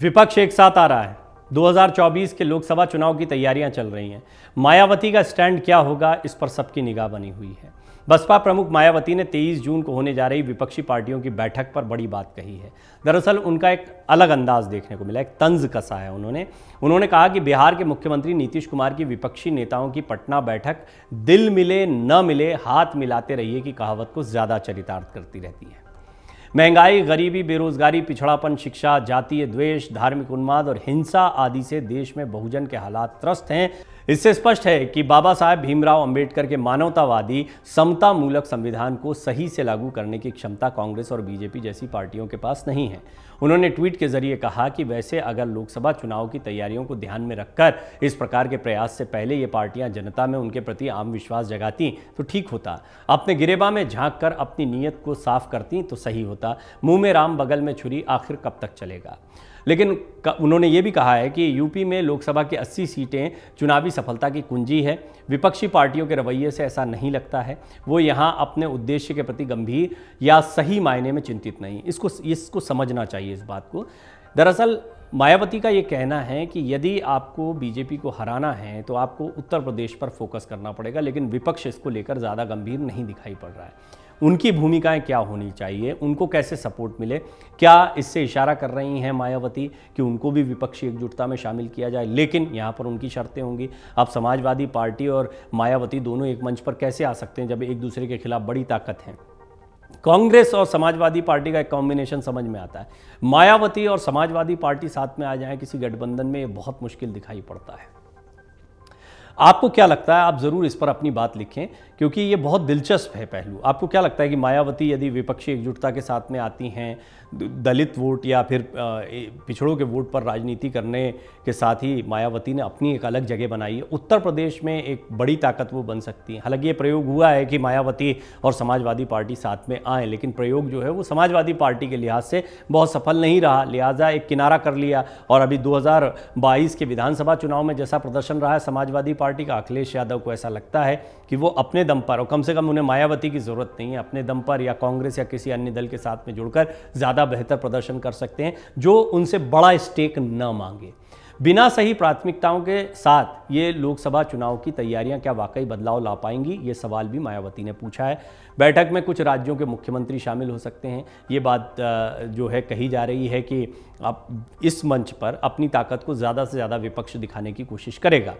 विपक्ष एक साथ आ रहा है। 2024 के लोकसभा चुनाव की तैयारियां चल रही हैं। मायावती का स्टैंड क्या होगा, इस पर सबकी निगाह बनी हुई है। बसपा प्रमुख मायावती ने 23 जून को होने जा रही विपक्षी पार्टियों की बैठक पर बड़ी बात कही है। दरअसल उनका एक अलग अंदाज देखने को मिला, एक तंज कसा है उन्होंने कहा कि बिहार के मुख्यमंत्री नीतीश कुमार की विपक्षी नेताओं की पटना बैठक दिल मिले न मिले हाथ मिलाते रहिए की कहावत को ज्यादा चरितार्थ करती रहती है। महंगाई, गरीबी, बेरोजगारी, पिछड़ापन, शिक्षा, जातीय द्वेष, धार्मिक उन्माद और हिंसा आदि से देश में बहुजन के हालात त्रस्त हैं। इससे स्पष्ट है कि बाबा साहेब भीमराव अंबेडकर के मानवतावादी समता मूलक संविधान को सही से लागू करने की क्षमता कांग्रेस और बीजेपी जैसी पार्टियों के पास नहीं है। उन्होंने ट्वीट के जरिए कहा कि वैसे अगर लोकसभा चुनाव की तैयारियों को ध्यान में रखकर इस प्रकार के प्रयास से पहले ये पार्टियां जनता में उनके प्रति आम विश्वास जगाती तो ठीक होता, अपने गिरेबा में झांक कर अपनी नीयत को साफ करती तो सही होता। मुंह में राम बगल में छुरी आखिर कब तक चलेगा। लेकिन उन्होंने ये भी कहा है कि यूपी में लोकसभा की 80 सीटें चुनावी सफलता की कुंजी है। विपक्षी पार्टियों के रवैये से ऐसा नहीं लगता है। वो यहाँ अपने उद्देश्य के प्रति गंभीर या सही मायने में चिंतित नहीं। इसको समझना चाहिए इस बात को। दरअसल मायावती का ये कहना है कि यदि आपको बीजेपी को हराना है तो आपको उत्तर प्रदेश पर फोकस करना पड़ेगा, लेकिन विपक्ष इसको लेकर ज़्यादा गंभीर नहीं दिखाई पड़ रहा है। उनकी भूमिकाएं क्या होनी चाहिए, उनको कैसे सपोर्ट मिले, क्या इससे इशारा कर रही हैं मायावती कि उनको भी विपक्षी एकजुटता में शामिल किया जाए। लेकिन यहाँ पर उनकी शर्तें होंगी। अब समाजवादी पार्टी और मायावती दोनों एक मंच पर कैसे आ सकते हैं जब एक दूसरे के खिलाफ बड़ी ताकत है। कांग्रेस और समाजवादी पार्टी का एक कॉम्बिनेशन समझ में आता है। मायावती और समाजवादी पार्टी साथ में आ जाए किसी गठबंधन में, ये बहुत मुश्किल दिखाई पड़ता है। आपको क्या लगता है, आप ज़रूर इस पर अपनी बात लिखें, क्योंकि ये बहुत दिलचस्प है पहलू। आपको क्या लगता है कि मायावती यदि विपक्षी एकजुटता के साथ में आती हैं, दलित वोट या फिर पिछड़ों के वोट पर राजनीति करने के साथ ही मायावती ने अपनी एक अलग जगह बनाई है, उत्तर प्रदेश में एक बड़ी ताकत वो बन सकती है। हालांकि ये प्रयोग हुआ है कि मायावती और समाजवादी पार्टी साथ में आए, लेकिन प्रयोग जो है वो समाजवादी पार्टी के लिहाज से बहुत सफल नहीं रहा, लिहाजा एक किनारा कर लिया। और अभी 2022 के विधानसभा चुनाव में जैसा प्रदर्शन रहा है समाजवादी पार्टी का, अखिलेश यादव को ऐसा लगता है कि वो अपने दम पर, और कम से कम उन्हें मायावती की जरूरत नहीं है, अपने दम पर या कांग्रेस या किसी अन्य दल के साथ में जुड़कर ज़्यादा बेहतर प्रदर्शन कर सकते हैं जो उनसे बड़ा स्टेक न मांगे। बिना सही प्राथमिकताओं के साथ ये लोकसभा चुनाव की तैयारियां क्या वाकई बदलाव ला पाएंगी, ये सवाल भी मायावती ने पूछा है। बैठक में कुछ राज्यों के मुख्यमंत्री शामिल हो सकते हैं। ये बात जो है कही जा रही है कि आप इस मंच पर अपनी ताकत को ज़्यादा से ज़्यादा विपक्ष दिखाने की कोशिश करेगा।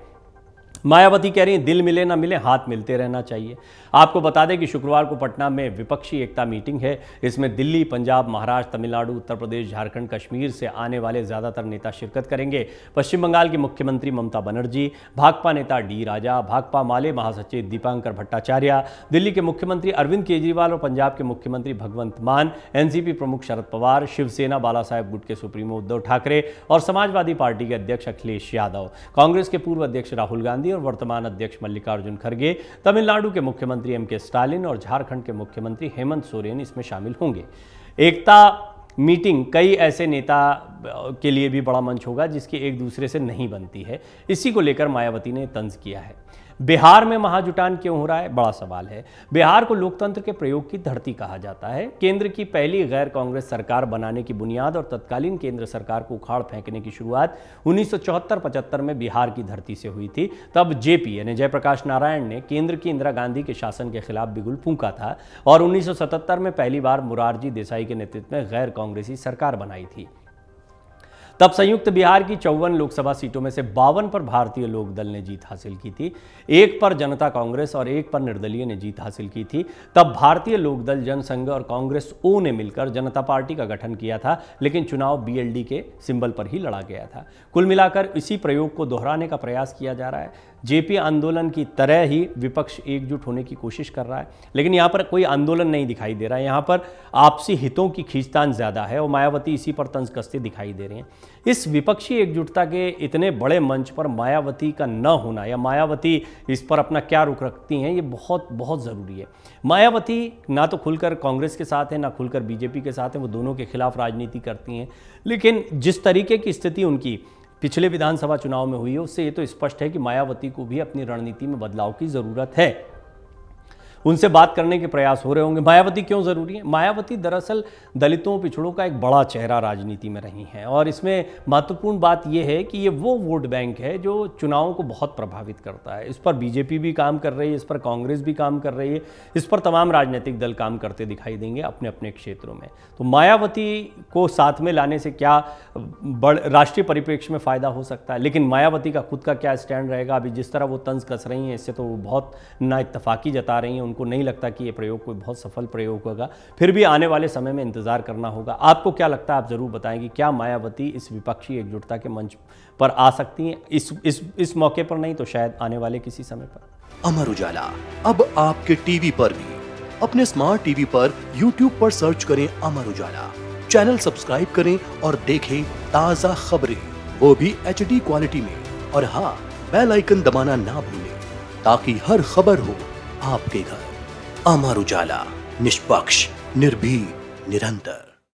मायावती कह रही हैं दिल मिले ना मिले हाथ मिलते रहना चाहिए। आपको बता दें कि शुक्रवार को पटना में विपक्षी एकता मीटिंग है। इसमें दिल्ली, पंजाब, महाराष्ट्र, तमिलनाडु, उत्तर प्रदेश, झारखंड, कश्मीर से आने वाले ज़्यादातर नेता शिरकत करेंगे। पश्चिम बंगाल की मुख्यमंत्री ममता बनर्जी, भाकपा नेता डी राजा, भाकपा माले महासचिव दीपांकर भट्टाचार्य, दिल्ली के मुख्यमंत्री अरविंद केजरीवाल और पंजाब के मुख्यमंत्री भगवंत मान, एनसीपी प्रमुख शरद पवार, शिवसेना बाला साहेब गुट के सुप्रीमो उद्धव ठाकरे और समाजवादी पार्टी के अध्यक्ष अखिलेश यादव, कांग्रेस के पूर्व अध्यक्ष राहुल गांधी और वर्तमान अध्यक्ष मल्लिकार्जुन खड़गे, तमिलनाडु के मुख्यमंत्री एमके स्टालिन और झारखंड के मुख्यमंत्री हेमंत सोरेन इसमें शामिल होंगे। एकता मीटिंग कई ऐसे नेता के लिए भी बड़ा मंच होगा जिसकी एक दूसरे से नहीं बनती है। इसी को लेकर मायावती ने तंज किया है। बिहार में महाजुटान क्यों हो रहा है, बड़ा सवाल है। बिहार को लोकतंत्र के प्रयोग की धरती कहा जाता है। केंद्र की पहली गैर कांग्रेस सरकार बनाने की बुनियाद और तत्कालीन केंद्र सरकार को उखाड़ फेंकने की शुरुआत 1974-75 में बिहार की धरती से हुई थी। तब जेपी यानी जयप्रकाश नारायण ने केंद्र की इंदिरा गांधी के शासन के खिलाफ बिगुल फूंका था और 1977 में पहली बार मोरारजी देसाई के नेतृत्व में गैर कांग्रेसी सरकार बनाई थी। तब संयुक्त बिहार की 54 लोकसभा सीटों में से 52 पर भारतीय लोक दल ने जीत हासिल की थी, 1 पर जनता कांग्रेस और 1 पर निर्दलीय ने जीत हासिल की थी। तब भारतीय लोक दल, जनसंघ और कांग्रेस ओ ने मिलकर जनता पार्टी का गठन किया था, लेकिन चुनाव बीएलडी के सिंबल पर ही लड़ा गया था। कुल मिलाकर इसी प्रयोग को दोहराने का प्रयास किया जा रहा है। जेपी आंदोलन की तरह ही विपक्ष एकजुट होने की कोशिश कर रहा है, लेकिन यहाँ पर कोई आंदोलन नहीं दिखाई दे रहा है। यहाँ पर आपसी हितों की खींचतान ज़्यादा है और मायावती इसी पर तंज कसते दिखाई दे रहे हैं। इस विपक्षी एकजुटता के इतने बड़े मंच पर मायावती का न होना या मायावती इस पर अपना क्या रुख रखती हैं, ये बहुत बहुत ज़रूरी है। मायावती ना तो खुलकर कांग्रेस के साथ है ना खुलकर बीजेपी के साथ है, वो दोनों के खिलाफ राजनीति करती हैं। लेकिन जिस तरीके की स्थिति उनकी पिछले विधानसभा चुनाव में हुई है, उससे ये तो स्पष्ट है कि मायावती को भी अपनी रणनीति में बदलाव की ज़रूरत है। उनसे बात करने के प्रयास हो रहे होंगे। मायावती क्यों ज़रूरी है? मायावती दरअसल दलितों पिछड़ों का एक बड़ा चेहरा राजनीति में रही हैं और इसमें महत्वपूर्ण बात यह है कि ये वो वोट बैंक है जो चुनावों को बहुत प्रभावित करता है। इस पर बीजेपी भी काम कर रही है, इस पर कांग्रेस भी काम कर रही है, इस पर तमाम राजनीतिक दल काम करते दिखाई देंगे अपने अपने क्षेत्रों में। तो मायावती को साथ में लाने से क्या राष्ट्रीय परिप्रेक्ष्य में फ़ायदा हो सकता है, लेकिन मायावती का खुद का क्या स्टैंड रहेगा? अभी जिस तरह वो तंज कस रही हैं इससे तो वो बहुत नाइत्तफाकी जता रही हैं, उनको नहीं लगता कि ये प्रयोग कोई बहुत सफल प्रयोग होगा। फिर भी आने वाले समय में इंतजार करना होगा। आपको क्या लगता है? आप जरूर बताएं कि क्या मायावती इस विपक्षी एकजुटता के मंच पर आ सकती हैं? इस मौके पर नहीं तो शायद आने वाले किसी समय पर। अमर उजाला अब आपके टीवी पर भी। अपने स्मार्ट टीवी पर YouTube पर सर्च करें अमर उजाला, चैनल सब्सक्राइब करें और देखें ताजा खबरें, वो भी HD क्वालिटी में। और हाँ, बेल आइकन दबाना ना भूलें ताकि हर खबर हो आपके घर। अमर उजाला, निष्पक्ष, निर्भीक, निरंतर।